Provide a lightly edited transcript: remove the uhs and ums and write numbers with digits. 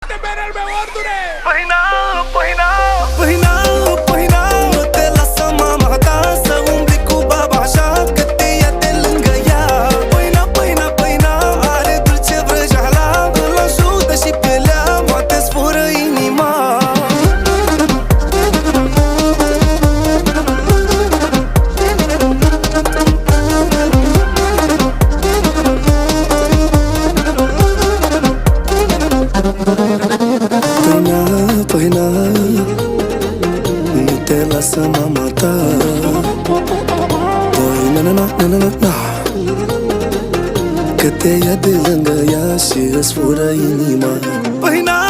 Este mereu meu ordine. Păina, te lasă mama ta să umbli cu baba așa, că te ia de lângă ea. Păina, are dulce vrăjeala, îl ajută și pielea, poate-ți fură inima. Păina, nu te lasă mama ta. Păina, că te ia de lângă ea și îți fură inima. Păina,